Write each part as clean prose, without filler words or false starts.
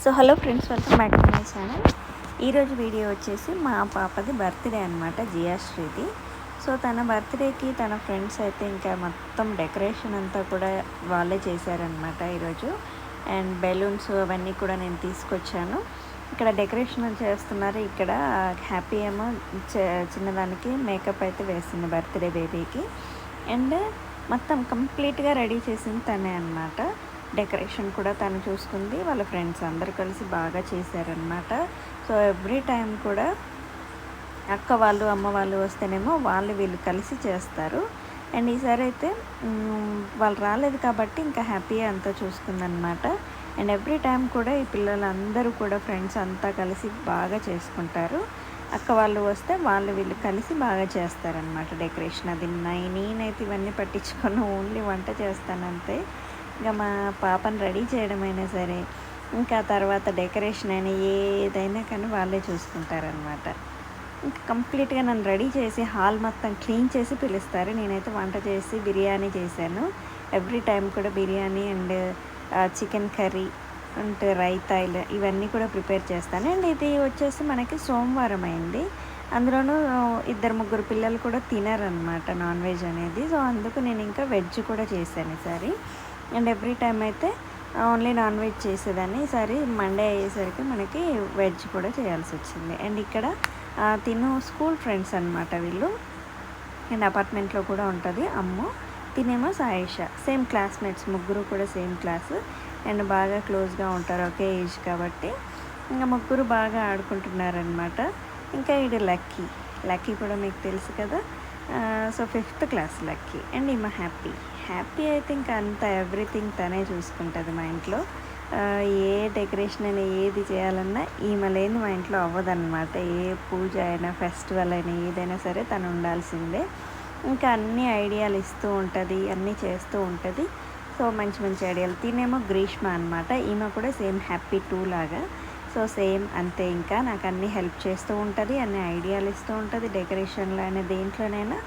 So hello friends, welcome back to my channel. ఈరోజు video వచ్చేసి మా పాపది బర్త్డే అనమాట, జియాశ్రీది. సో తన బర్త్డేకి తన ఫ్రెండ్స్ అయితే ఇంకా మొత్తం డెకరేషన్ అంతా కూడా వాళ్ళే చేశారనమాట ఈరోజు. అండ్ బెలూన్స్ అవన్నీ కూడా నేను తీసుకొచ్చాను. ఇక్కడ డెకరేషన్ చేస్తున్నారు. ఇక్కడ హ్యాపీ ఏమో చిన్నదానికి మేకప్ అయితే వేసింది బర్త్డే బేబీకి. అండ్ మొత్తం కంప్లీట్గా రెడీ చేసింది తనే అనమాట. డెకరేషన్ కూడా తను చూసుకుంది. వాళ్ళ ఫ్రెండ్స్ అందరు కలిసి బాగా చేశారనమాట. సో ఎవ్రీ టైం కూడా అక్క వాళ్ళు అమ్మ వాళ్ళు వస్తేనేమో వీళ్ళు కలిసి చేస్తారు. అండ్ ఈసారి అయితే వాళ్ళు రాలేదు కాబట్టి ఇంకా హ్యాపీ అంతా చూసుకుందనమాట. అండ్ ఎవ్రీ టైం కూడా ఈ పిల్లలందరూ కూడా ఫ్రెండ్స్ అంతా కలిసి బాగా చేసుకుంటారు. అక్క వాళ్ళు వస్తే వీళ్ళు కలిసి బాగా చేస్తారనమాట డెకరేషన్. అది నేనైతే ఇవన్నీ పట్టించుకొని ఓన్లీ వంట చేస్తానంతే. ఇంకా మా పాపను రెడీ చేయడమైనా సరే, ఇంకా తర్వాత డెకరేషన్ అయినా ఏదైనా కానీ వాళ్ళే చూసుకుంటారనమాట. ఇంకా కంప్లీట్గా నన్ను రెడీ చేసి హాల్ మొత్తం క్లీన్ చేసి పిలుస్తారు. నేనైతే వంట చేసి బిర్యానీ చేశాను. ఎవ్రీ టైం కూడా biryani and chicken curry and raita ఇవన్నీ కూడా ప్రిపేర్ చేస్తాను. అండ్ ఇది వచ్చేసి మనకి సోమవారం అయింది. అందులోనూ 2-3 పిల్లలు కూడా తినరనమాట నాన్ వెజ్ అనేది. సో అందుకు నేను ఇంకా వెజ్ కూడా చేశాను ఈసారి. అండ్ ఎవ్రీ టైం అయితే ఓన్లీ నాన్ వెజ్ చేసేదాన్ని. ఈసారి మండే అయ్యేసరికి మనకి వెజ్ కూడా చేయాల్సి వచ్చింది. అండ్ ఇక్కడ తిను స్కూల్ ఫ్రెండ్స్ అనమాట వీళ్ళు. అండ్ అపార్ట్మెంట్లో కూడా ఉంటుంది అమ్ము, తినేమో సాయిషా. సేమ్ క్లాస్మేట్స్, ముగ్గురు కూడా సేమ్ క్లాసు. అండ్ బాగా క్లోజ్గా ఉంటారు, ఒకే ఏజ్ కాబట్టి. ఇంకా ముగ్గురు బాగా ఆడుకుంటున్నారనమాట. ఇంకా ఇది లక్కీ కూడా మీకు తెలుసు కదా. So 5th class lucky. And ఈమె హ్యాపీ అయితే ఇంకా అంత ఎవ్రీథింగ్ తనే చూసుకుంటుంది మా ఇంట్లో. ఏ డెకరేషన్ అయినా ఏది చేయాలన్నా ఈమె లేని మా ఇంట్లో అవ్వదన్నమాట. ఏ పూజ అయినా ఫెస్టివల్ అయినా ఏదైనా సరే తను ఉండాల్సిందే. ఇంకా అన్ని ఐడియాలు ఇస్తూ ఉంటుంది, అన్నీ చేస్తూ ఉంటుంది. సో మంచి ఐడియాలు. తినేమో గ్రీష్మ అనమాట. ఈమె కూడా సేమ్ హ్యాపీ 2 లాగా. సో సేమ్ అంతే. ఇంకా నాకు అన్నీ హెల్ప్ చేస్తూ ఉంటుంది, అన్ని ఐడియాలు ఇస్తూ ఉంటుంది. డెకరేషన్లో అయినా దేంట్లోనైనా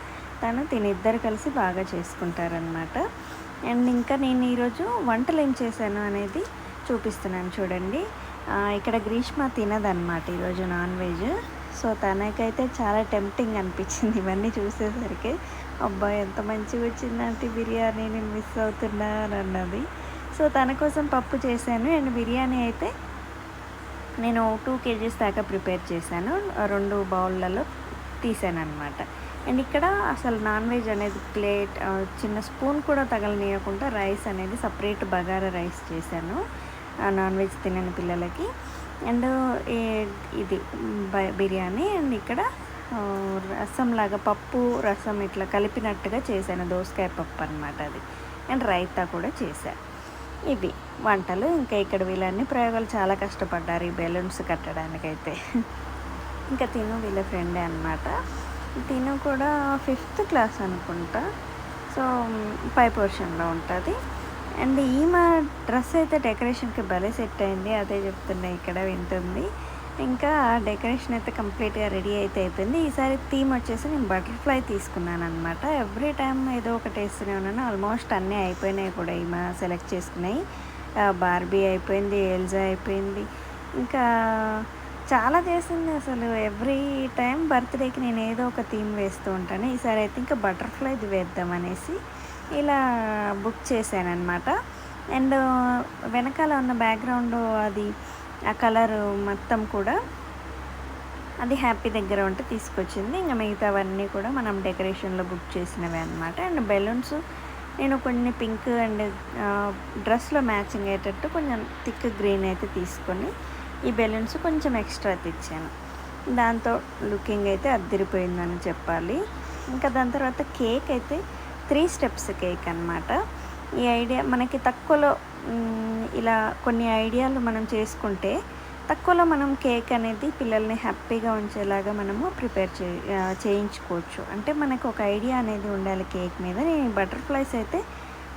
తినిద్దరు కలిసి బాగా చేసుకుంటారనమాట. అండ్ ఇంకా నేను ఈరోజు వంటలు ఏం చేశాను అనేది చూపిస్తున్నాను చూడండి. ఇక్కడ గ్రీష్మ తినదన్నమాట ఈరోజు నాన్ వెజ్. సో తనకైతే చాలా టెంప్టింగ్ అనిపించింది ఇవన్నీ చూసేసరికి. అబ్బాయి ఎంత మంచిగా వచ్చిందంటే బిర్యానీ, నేను మిస్ అవుతున్నాను అన్నది. సో తన కోసం పప్పు చేశాను. అండ్ బిర్యానీ అయితే నేను 2 kgs దాకా ప్రిపేర్ చేశాను. 2 బౌళ్ళలో తీసాను అనమాట. అండ్ ఇక్కడ అసలు నాన్ వెజ్ అనేది ప్లేట్ చిన్న స్పూన్ కూడా తగలనీయకుండా రైస్ అనేది సపరేట్ బగారా రైస్ చేశాను నాన్ వెజ్ తినని పిల్లలకి. అండ్ ఇది బిర్యానీ. అండ్ ఇక్కడ రసంలాగా పప్పు రసం ఇట్లా కలిపినట్టుగా చేశాను, దోసకాయ పప్పు అనమాట అది. అండ్ రైతా కూడా చేశాను. ఇవి వంటలు. ఇంకా ఇక్కడ వీళ్ళన్ని ప్రయోగాలు చాలా కష్టపడ్డారు ఈ బెలూన్స్ కట్టడానికైతే. ఇంకా తిను వీళ్ళ ఫ్రెండే అనమాట. తిను కూడా 5th క్లాస్ అనుకుంటా. సో పై పోర్షన్లో ఉంటుంది. అండ్ ఈమె డ్రెస్ అయితే డెకరేషన్కి భలే సెట్ అయింది. అదే చెప్తున్నా, ఇక్కడ వింటుంది. ఇంకా డెకరేషన్ అయితే కంప్లీట్గా రెడీ అయితే అయిపోయింది. ఈసారి థీమ్ వచ్చేసి నేను బటర్ఫ్లై తీసుకున్నాను అనమాట. ఎవ్రీ టైం ఏదో ఒకటి వేస్తూనే ఉన్నాను. ఆల్మోస్ట్ అన్నీ అయిపోయినాయి కూడా. ఈమె సెలెక్ట్ చేసుకున్నాయి. బార్బీ అయిపోయింది, ఎల్జా అయిపోయింది, ఇంకా చాలా చేసింది అసలు. ఎవ్రీ టైం బర్త్డేకి నేను ఏదో ఒక థీమ్ వేస్తూ ఉంటాను. ఈసారి అయితే ఇంకా బటర్ఫ్లైది వేద్దామనేసి ఇలా బుక్ చేశాను అనమాట. అండ్ వెనకాల ఉన్న బ్యాక్గ్రౌండ్ అది ఆ కలర్ మొత్తం కూడా అది హ్యాపీ దగ్గర ఉంటే తీసుకొచ్చింది. ఇంకా మిగతావన్నీ కూడా మనం డెకరేషన్లో బుక్ చేసినవే అనమాట. అండ్ బెలూన్స్ నేను కొన్ని పింక్ అండ్ డ్రెస్లో మ్యాచింగ్ అయ్యేటట్టు కొంచెం థిక్ గ్రీన్ అయితే తీసుకొని ఈ బెలూన్స్ కొంచెం ఎక్స్ట్రా తెచ్చాను. దాంతో లుకింగ్ అయితే అద్దరిపోయిందని చెప్పాలి. ఇంకా దాని తర్వాత కేక్ అయితే 3 steps కేక్ అనమాట. ఈ ఐడియా మనకి తక్కువలో ఇలా కొన్ని ఐడియాలు మనం చేసుకుంటే తక్కువలో మనం కేక్ అనేది పిల్లల్ని హ్యాపీగా ఉంచేలాగా మనము ప్రిపేర్ చేయించుకోవచ్చు. అంటే మనకు ఒక ఐడియా అనేది ఉండాలి కేక్ మీద. నేను బటర్ఫ్లైస్ అయితే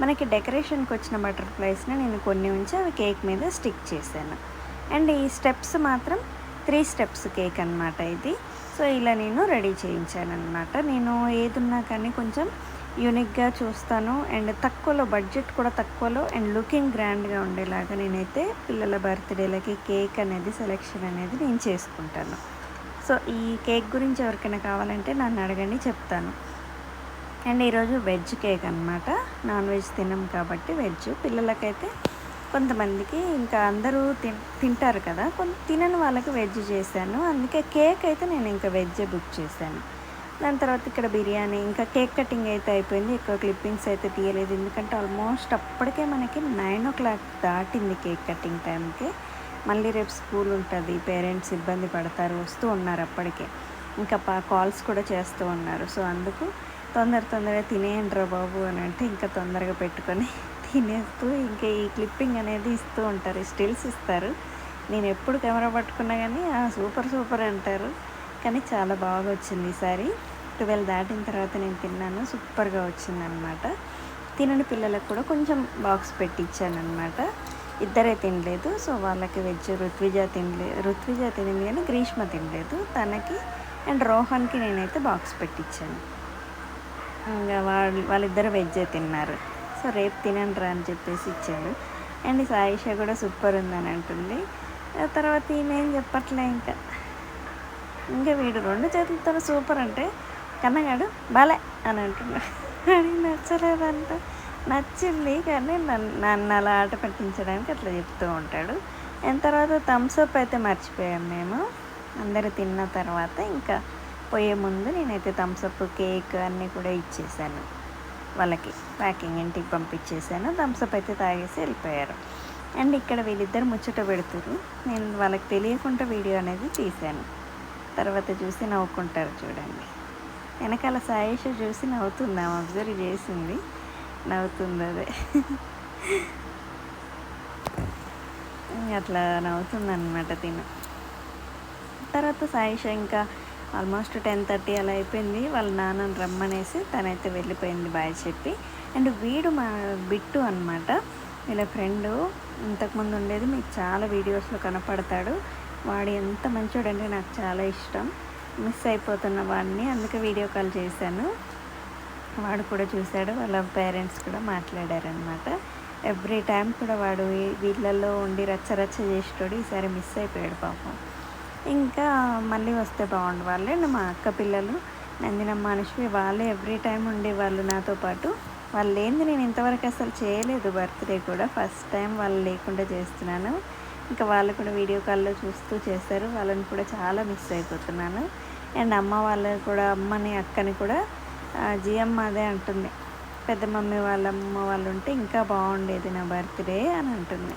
మనకి డెకరేషన్కి వచ్చిన బటర్ఫ్లైస్ని నేను కొన్ని ఉంచి అవి కేక్ మీద స్టిక్ చేశాను. అండ్ ఈ స్టెప్స్ మాత్రం 3 steps కేక్ అనమాట ఇది. సో ఇలా నేను రెడీ చేయించాను అనమాట. నేను ఏదున్నా కానీ కొంచెం యూనిక్గా చూస్తాను. అండ్ తక్కువలో, బడ్జెట్ కూడా తక్కువలో అండ్ లుకింగ్ గ్రాండ్గా ఉండేలాగా నేనైతే పిల్లల బర్త్డేలకి కేక్ అనేది సెలెక్షన్ అనేది నేను చేసుకుంటాను. సో ఈ కేక్ గురించి ఎవరికైనా కావాలంటే నన్ను అడగండి, చెప్తాను. అండ్ ఈరోజు వెజ్ కేక్ అనమాట. నాన్ వెజ్ తినం కాబట్టి వెజ్. పిల్లలకైతే కొంతమందికి ఇంకా అందరూ తింటారు కదా, కొంత తినని వాళ్ళకి వెజ్ చేశాను. అందుకే కేక్ అయితే నేను ఇంకా వెజ్జే బుక్ చేశాను. దాని తర్వాత ఇక్కడ బిర్యానీ, ఇంకా కేక్ కటింగ్ అయితే అయిపోయింది. ఎక్కువ క్లిప్పింగ్స్ అయితే తీయలేదు, ఎందుకంటే ఆల్మోస్ట్ అప్పటికే మనకి 9 దాటింది కేక్ కటింగ్ టైంకి. మళ్ళీ రేపు స్కూల్ ఉంటుంది, పేరెంట్స్ ఇబ్బంది పడతారు, వస్తూ ఉన్నారు అప్పటికే. ఇంకా కాల్స్ కూడా చేస్తూ ఉన్నారు. సో అందుకు తొందరగా తినేయండిరా బాబు అని అంటే ఇంకా తొందరగా పెట్టుకొని తినేస్తూ ఇంకా ఈ క్లిప్పింగ్ అనేది ఇస్తూ ఉంటారు, స్టిల్స్ ఇస్తారు. నేను ఎప్పుడు కెమెరా పట్టుకున్నా కానీ సూపర్ అంటారు. కానీ చాలా బాగా వచ్చింది ఈసారి. 12 దాటిన తర్వాత నేను తిన్నాను, సూపర్గా వచ్చిందనమాట. తినని పిల్లలకు కూడా కొంచెం బాక్స్ పెట్టించానమాట. ఇద్దరే తినలేదు. సో వాళ్ళకి వెజ్ ఋత్విజ తినింది కానీ గ్రీష్మ తినలేదు. తనకి అండ్ రోహన్కి నేనైతే బాక్స్ పెట్టించాను. ఇంకా వాళ్ళిద్దరు వెజ్జే తిన్నారు. సో రేపు తినండి అని చెప్పేసి ఇచ్చాడు. అండ్ సాయిష కూడా సూపర్ ఉందని అంటుంది. తర్వాత ఈమెం చెప్పట్లే ఇంకా వీడు 2 చేతులతో సూపర్ అంటే కన్నగాడు బాలే అని అంటున్నాడు. అని నచ్చలేదంట. నచ్చింది కానీ నన్ను అలా ఆట పట్టించడానికి అట్లా చెప్తూ ఉంటాడు. అండ్ తర్వాత థమ్స్అప్ అయితే మర్చిపోయాం మేము. అందరూ తిన్న తర్వాత ఇంకా పోయే ముందు నేనైతే థమ్స్అప్, కేక్ అన్నీ కూడా ఇచ్చేసాను వాళ్ళకి. ప్యాకింగ్ ఇంటికి పంపించేసాను. థమ్స్అప్ అయితే తాగేసి వెళ్ళిపోయారు. అండ్ ఇక్కడ వీళ్ళిద్దరు ముచ్చట పెడుతురు. నేను వాళ్ళకి తెలియకుండా వీడియో అనేది తీశాను. తర్వాత చూసి నవ్వుకుంటారు చూడండి. వెనకాల సాయేష చూసి నవ్వుతుంది, అబ్జర్వ్ చేసింది, నవ్వుతుంది అదే. అట్లా నవ్వుతుందన్నమాట తిను. తర్వాత సాయిష ఇంకా ఆల్మోస్ట్ 10:30 అలా అయిపోయింది. వాళ్ళ నాన్నని రమ్మనేసి తనైతే వెళ్ళిపోయింది బాయ్ చెప్పి. అండ్ వీడు మా బిట్టు అనమాట, వీళ్ళ ఫ్రెండు. ఇంతకుముందు ఉండేది, మీకు చాలా వీడియోస్లో కనపడతాడు. వాడు ఎంత మంచోడంటే నాకు చాలా ఇష్టం. మిస్ అయిపోతున్న వాడిని, అందుకే వీడియో కాల్ చేశాను. వాడు కూడా చూశాడు, వాళ్ళ పేరెంట్స్ కూడా మాట్లాడారనమాట. ఎవ్రీ టైం కూడా వాడు వీళ్ళల్లో ఉండి రచ్చ చేసేటోడు. ఈసారి మిస్ అయిపోయాడు పాపం. ఇంకా మళ్ళీ వస్తే బాగుండు వాళ్ళే. మా అక్క పిల్లలు నందినమ్మ, అనుష్వి వాళ్ళే ఎవ్రీ టైం ఉండేవాళ్ళు నాతో పాటు. వాళ్ళు లేనిది నేను ఇంతవరకు అసలు చేయలేదు బర్త్డే కూడా. ఫస్ట్ టైం వాళ్ళు లేకుండా చేస్తున్నాను. ఇంకా వాళ్ళు కూడా వీడియో కాల్లో చూస్తూ చేశారు. వాళ్ళని కూడా చాలా మిస్ అయిపోతున్నాను. అండ్ అమ్మ వాళ్ళు కూడా, అమ్మని అక్కని కూడా జియమ్మ అదే అంటుంది, పెద్ద మమ్మీ వాళ్ళ అమ్మ వాళ్ళు ఉంటే ఇంకా బాగుండేది నా బర్త్డే అని అంటుంది.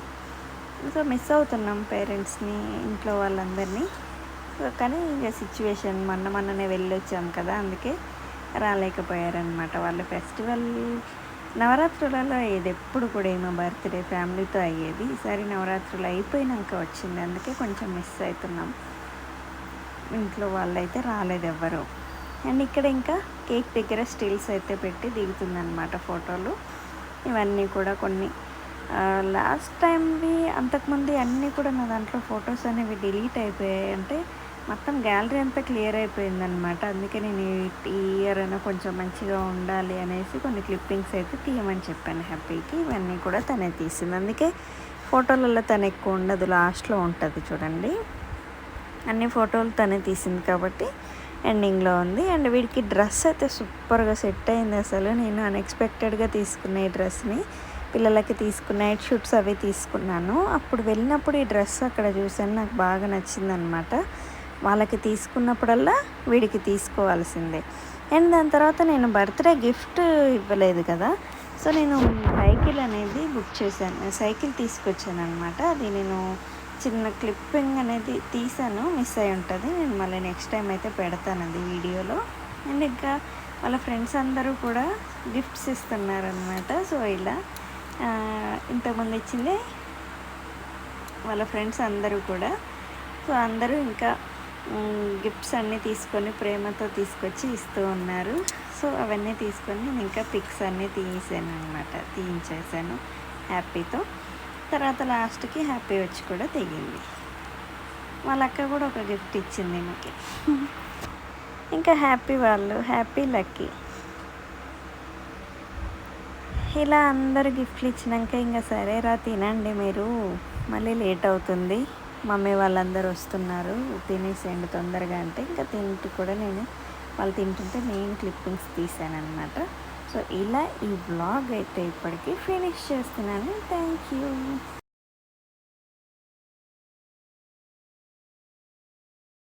సో మిస్ అవుతున్నాం పేరెంట్స్ని, ఇంట్లో వాళ్ళందరినీ. సో కానీ ఇక సిచ్యువేషన్ మొన్ననే వెళ్ళొచ్చాం కదా, అందుకే రాలేకపోయారనమాట. వాళ్ళ ఫెస్టివల్ నవరాత్రులలో అయ్యేది ఎప్పుడు కూడా. ఏమో బర్త్డే ఫ్యామిలీతో అయ్యేది, ఈసారి నవరాత్రులు అయిపోయినాక వచ్చింది, అందుకే కొంచెం మిస్ అవుతున్నాం. ఇంట్లో వాళ్ళైతే రాలేదు ఎవ్వరు. అండ్ ఇక్కడ ఇంకా కేక్ దగ్గర స్టిల్స్ అయితే పెట్టి దిగుతుందన్నమాట ఫోటోలు. ఇవన్నీ కూడా కొన్ని లాస్ట్ టైంవి, అంతకుముందు అన్నీ కూడా నా దాంట్లో ఫొటోస్ అనేవి డిలీట్ అయిపోయాయి. అంటే మొత్తం గ్యాలరీ అంతా క్లియర్ అయిపోయిందనమాట. అందుకే నేను ఈ ఇయర్ అయినా కొంచెం మంచిగా ఉండాలి అనేసి కొన్ని క్లిప్పింగ్స్ అయితే తీయమని చెప్పాను హ్యాపీకి. ఇవన్నీ కూడా తనే తీసింది, అందుకే ఫోటోలలో తను ఎక్కువ ఉండదు, లాస్ట్లో ఉంటుంది చూడండి. అన్ని ఫోటోలు తనే తీసింది కాబట్టి ఎండింగ్లో ఉంది. అండ్ వీడికి డ్రెస్ అయితే సూపర్గా సెట్ అయింది అసలు. నేను అన్ఎక్స్పెక్టెడ్గా తీసుకున్న ఈ డ్రెస్ని, పిల్లలకి తీసుకున్న నైట్ షూట్స్ అవి తీసుకున్నాను. అప్పుడు వెళ్ళినప్పుడు ఈ డ్రెస్ అక్కడ చూసాను, నాకు బాగా నచ్చిందనమాట. వాళ్ళకి తీసుకున్నప్పుడల్లా వీడికి తీసుకోవాల్సిందే. అండ్ దాని తర్వాత నేను బర్త్డే గిఫ్ట్ ఇవ్వలేదు కదా, సో నేను సైకిల్ అనేది బుక్ చేశాను, సైకిల్ తీసుకొచ్చాను అనమాట. అది నేను చిన్న క్లిప్పింగ్ అనేది తీసాను, మిస్ అయి ఉంటుంది. నేను మళ్ళీ నెక్స్ట్ టైం అయితే పెడతాను అది వీడియోలో. అండ్ ఇంకా వాళ్ళ ఫ్రెండ్స్ అందరూ కూడా గిఫ్ట్స్ ఇస్తున్నారనమాట. సో ఇలా ఇంతకుముందు ఇచ్చింది వాళ్ళ ఫ్రెండ్స్ అందరూ కూడా. సో అందరూ ఇంకా గిఫ్ట్స్ అన్నీ తీసుకొని ప్రేమతో తీసుకొచ్చి ఇస్తూ ఉన్నారు. సో అవన్నీ తీసుకొని నేను ఇంకా పిక్స్ అన్నీ తీయించేసాను హ్యాపీతో. తర్వాత లాస్ట్కి హ్యాపీ వచ్చి కూడా దిగింది. వాళ్ళ అక్క కూడా ఒక గిఫ్ట్ ఇచ్చింది నాకు. ఇంకా హ్యాపీ వాళ్ళు, హ్యాపీ లక్కీ. ఇలా అందరూ గిఫ్ట్లు ఇచ్చినాక ఇంకా సరేరా తినండి మీరు, మళ్ళీ లేట్ అవుతుంది, మమ్మీ వాళ్ళందరూ వస్తున్నారు, తినేసేయండి తొందరగా అంటే ఇంకా తింటూ కూడా వాళ్ళు తింటుంటే నేను క్లిప్పింగ్స్ తీసాను అనమాట. సో ఇలా ఈ వ్లాగ్ అయితే ఇప్పటికీ ఫినిష్ చేస్తున్నాను. Thank you.